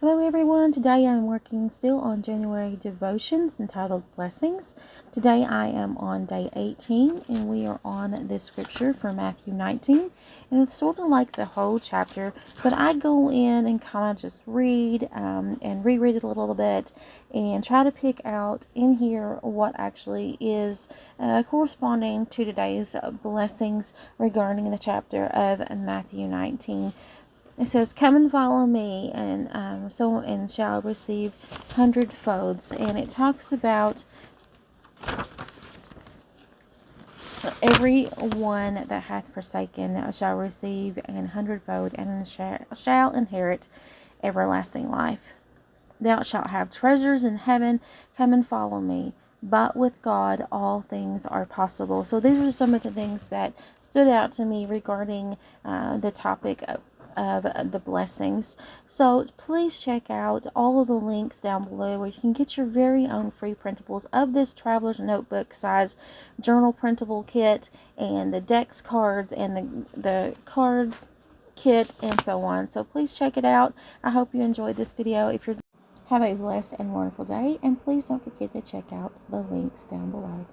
Hello everyone, today I'm working still on January devotions entitled Blessings. Today I am on day 18 and we are on this scripture from Matthew 19, and it's sort of like the whole chapter, but I go in and kind of just read and reread it a little bit and try to pick out in here what actually is corresponding to today's blessings regarding the chapter of Matthew 19. It says, "Come and follow me, and shall receive hundredfolds." And it talks about every one that hath forsaken shall receive an hundredfold, and shall inherit everlasting life. Thou shalt have treasures in heaven. Come and follow me. But with God, all things are possible. So these are some of the things that stood out to me regarding the topic of the blessings. So please check out all of the links down below where you can get your very own free printables of this traveler's notebook size journal printable kit, and the Dex cards, and the card kit, and so on. So please check it out. I hope you enjoyed this video. Have a blessed and wonderful day, and please don't forget to check out the links down below.